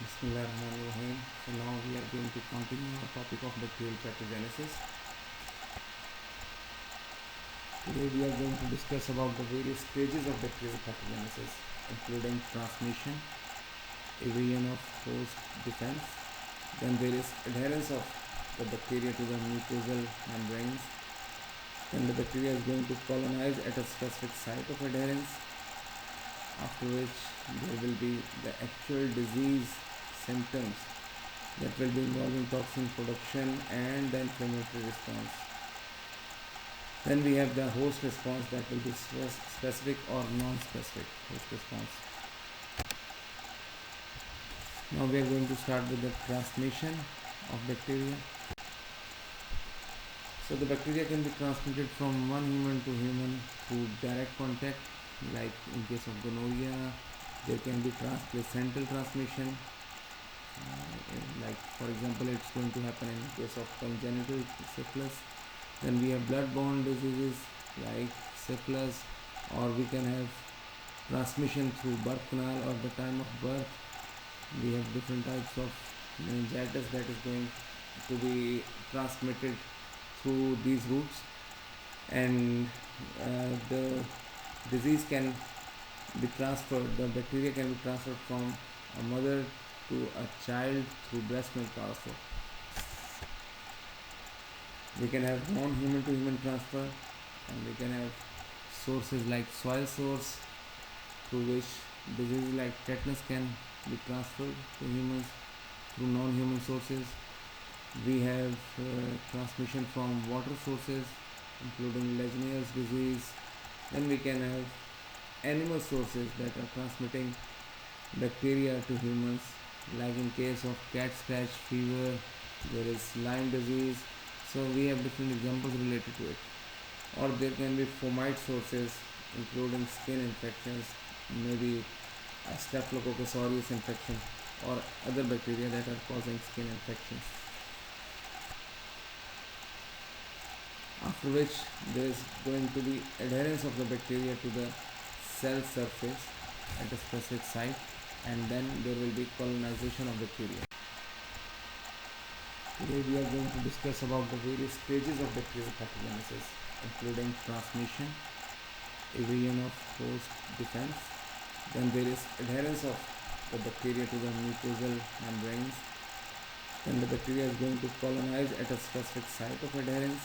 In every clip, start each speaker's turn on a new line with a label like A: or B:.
A: Bismillahirrahmanirrahim. So now we are going to continue our topic of bacterial pathogenesis. Today we are going to discuss about the various stages of bacterial pathogenesis, including transmission, evasion of host defense, then there is adherence of the bacteria to the mucosal membranes, then the bacteria is going to colonize at a specific site of adherence, after which there will be the actual disease symptoms that will be involving toxin production and the inflammatory response. Then we have the host response, that will be specific or non-specific host response. Now we are going to start with the transmission of bacteria. So the bacteria can be transmitted from one human to human through direct contact, like in case of gonorrhea. There can be placental transmission, like for example it's going to happen in case of congenital syphilis. Then we have blood-borne diseases like syphilis, or we can have transmission through birth canal or the time of birth. We have different types of meningitis that is going to be transmitted through these routes, and the disease can be transferred, the bacteria can be transferred from a mother to a child through breast milk transfer. We can have non-human to human transfer, and we can have sources like soil source, through which diseases like tetanus can be transferred to humans through non-human sources. We have transmission from water sources, including Legionnaire's disease. Then we can have animal sources that are transmitting bacteria to humans, like in case of cat scratch fever, there is Lyme disease. So we have different examples related to it. Or there can be fomite sources, including skin infections, maybe a Staphylococcus aureus infection or other bacteria that are causing skin infections. After which there is going to be adherence of the bacteria to the cell surface at a specific site, and then there will be colonization of bacteria. Today we are going to discuss about the various stages of bacterial pathogenesis, including transmission, evasion of host defense, then there is adherence of the bacteria to the mucosal membranes, then the bacteria is going to colonize at a specific site of adherence,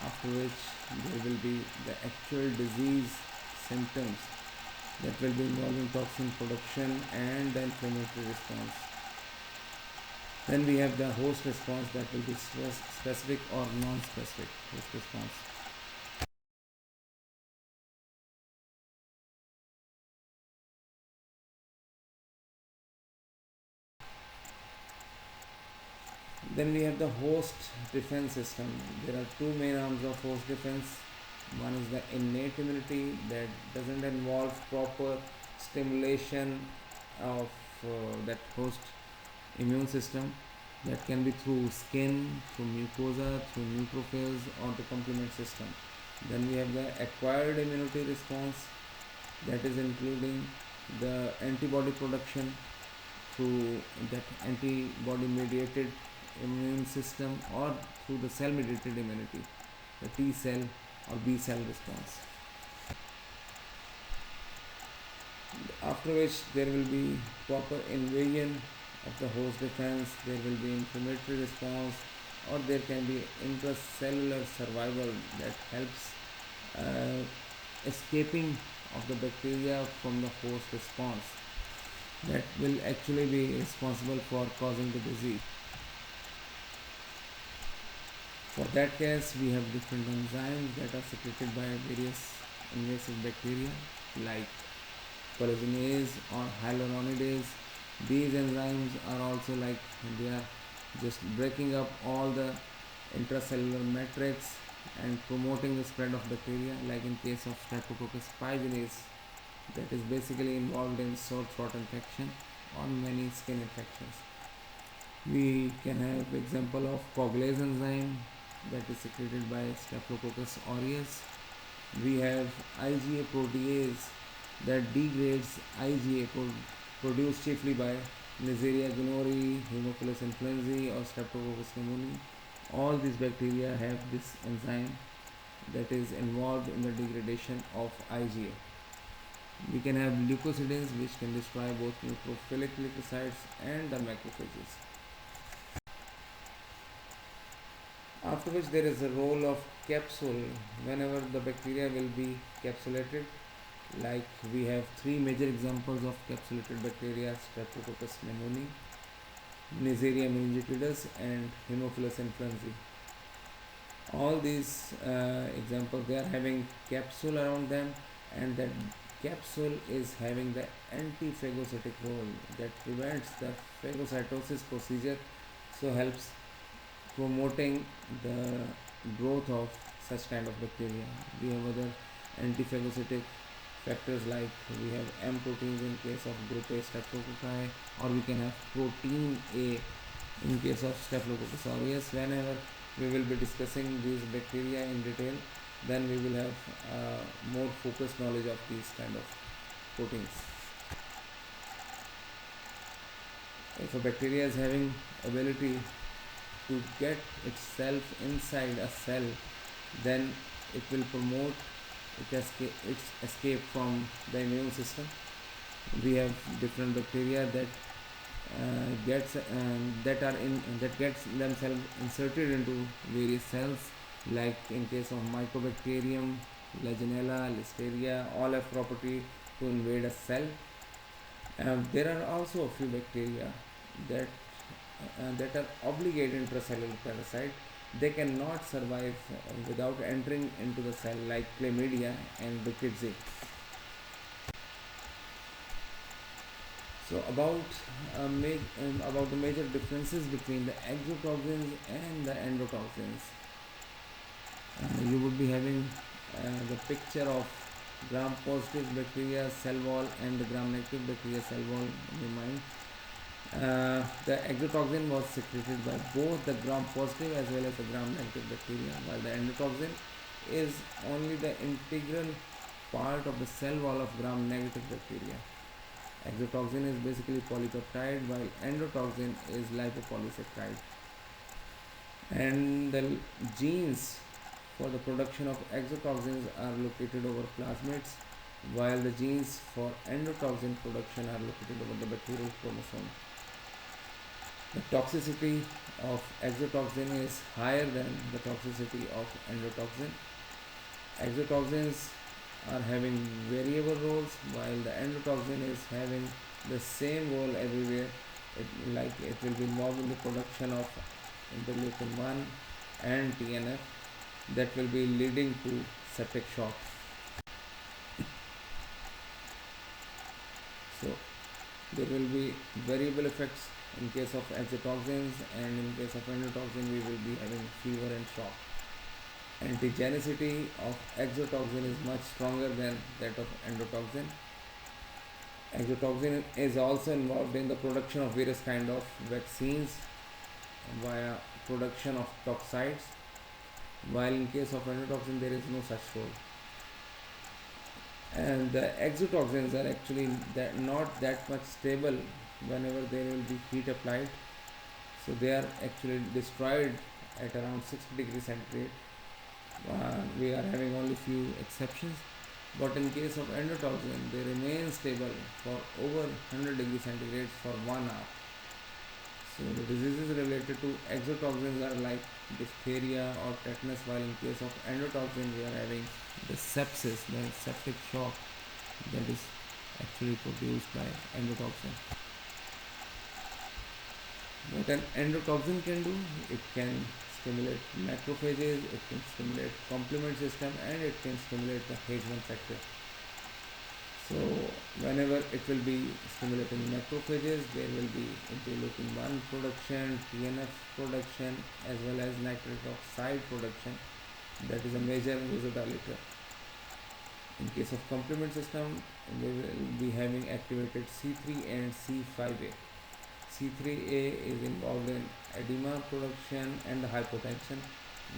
A: after which there will be the actual disease symptoms that will be involving toxin production and the inflammatory response. Then we have the host response, that will be specific or non-specific host response. Then we have the host defense system. There are two main arms of host defense. One is the innate immunity, that doesn't involve proper stimulation of that host immune system, that can be through skin, through mucosa, through neutrophils, or the complement system. Then we have the acquired immunity response, that is including the antibody production through that antibody mediated immune system, or through the cell mediated immunity, the T cell or B cell response. After which there will be proper invasion of the host defense, there will be inflammatory response, or there can be intracellular survival that helps escaping of the bacteria from the host response, that will actually be responsible for causing the disease. For that case, we have different enzymes that are secreted by various invasive bacteria like collagenase or hyaluronidase. These enzymes are also like they are just breaking up all the intracellular matrix and promoting the spread of bacteria, like in case of Streptococcus pyogenes, that is basically involved in sore throat infection or many skin infections. We can have example of coagulase enzyme that is secreted by Staphylococcus aureus. We have IgA protease that degrades IgA produced chiefly by Neisseria gonorrhoeae, Haemophilus influenzae, or Streptococcus pneumoniae. All these bacteria have this enzyme that is involved in the degradation of IgA. We can have leukocidins which can destroy both neutrophilic leukocytes and the macrophages. After which there is a role of capsule whenever the bacteria will be capsulated. Like we have three major examples of capsulated bacteria: Streptococcus pneumoniae, Neisseria meningitidis, and Haemophilus influenzae. All these examples, they are having capsule around them, and that capsule is having the antiphagocytic role that prevents the phagocytosis procedure, so helps promoting the growth of such kind of bacteria. We have other antiphagocytic factors like we have M proteins in case of group A streptococci, or we can have protein A in case of Staphylococcus aureus. Whenever we will be discussing these bacteria in detail, then we will have more focused knowledge of these kind of proteins. If a bacteria is having ability to get itself inside a cell, then it will promote its escape from the immune system. We have different bacteria that gets themselves inserted into various cells, like in case of Mycobacterium, Legionella, Listeria, all have property to invade a cell. There are also a few bacteria that that are obligate intracellular parasite. They cannot survive without entering into the cell, like chlamydia and Burkitt's. So about the major differences between the exotoxins and the endotoxins. You would be having the picture of gram-positive bacteria cell wall and the gram-negative bacteria cell wall in your mind. The exotoxin was secreted by both the gram-positive as well as the gram-negative bacteria, while the endotoxin is only the integral part of the cell wall of gram-negative bacteria. Exotoxin is basically polypeptide, while endotoxin is lipopolysaccharide. And the genes for the production of exotoxins are located over plasmids, while the genes for endotoxin production are located over the bacterial chromosome. The toxicity of exotoxin is higher than the toxicity of endotoxin. Exotoxins are having variable roles, while the endotoxin is having the same role everywhere. It will be involved in the production of interleukin 1 and TNF that will be leading to septic shock. So there will be variable effects in case of exotoxins, and in case of endotoxin we will be having fever and shock. Antigenicity of exotoxin is much stronger than that of endotoxin. Exotoxin is also involved in the production of various kind of vaccines via production of toxides, while in case of endotoxin there is no such role. And the exotoxins are actually not that much stable whenever there will be heat applied, so they are actually destroyed at around 60 degrees centigrade. We are having only few exceptions, but in case of endotoxin they remain stable for over 100 degrees centigrade for 1 hour. So the diseases related to exotoxins are like diphtheria or tetanus, while in case of endotoxin we are having the sepsis, the septic shock that is actually produced by endotoxin. What an endotoxin can do, it can stimulate macrophages, it can stimulate complement system, and it can stimulate the Hageman factor. So whenever it will be stimulating macrophages, there will be interleukin 1 production, TNF production, as well as nitric oxide production. That is a major vasodilator. In case of complement system, we will be having activated C3 and C5A. C3A is involved in edema production and hypotension,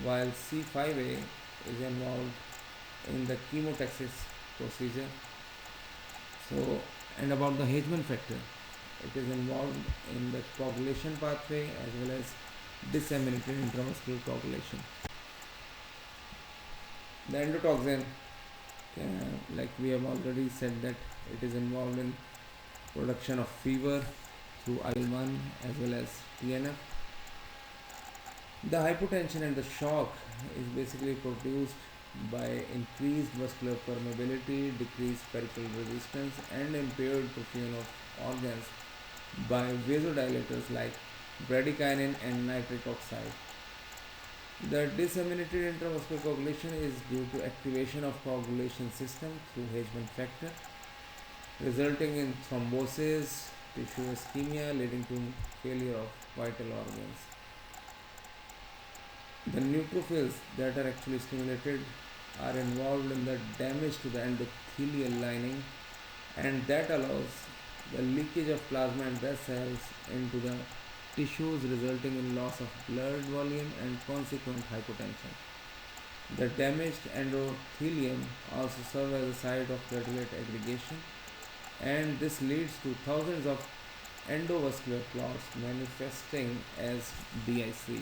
A: while C5A is involved in the chemotaxis procedure. So, and about the Hageman factor, it is involved in the coagulation pathway as well as disseminated intramuscular coagulation. The endotoxin, like we have already said, that it is involved in production of fever through IL-1 as well as TNF. The hypotension and the shock is basically produced by increased vascular permeability, decreased peripheral resistance, and impaired perfusion of organs by vasodilators like bradykinin and nitric oxide. The disseminated intravascular coagulation is due to activation of coagulation system through H1 factor, resulting in thrombosis, tissue ischemia, leading to failure of vital organs. The neutrophils that are actually stimulated are involved in the damage to the endothelial lining, and that allows the leakage of plasma and red cells into the tissues, resulting in loss of blood volume and consequent hypotension. The damaged endothelium also serves as a site of platelet aggregation, and this leads to thousands of endovascular clots manifesting as BIC.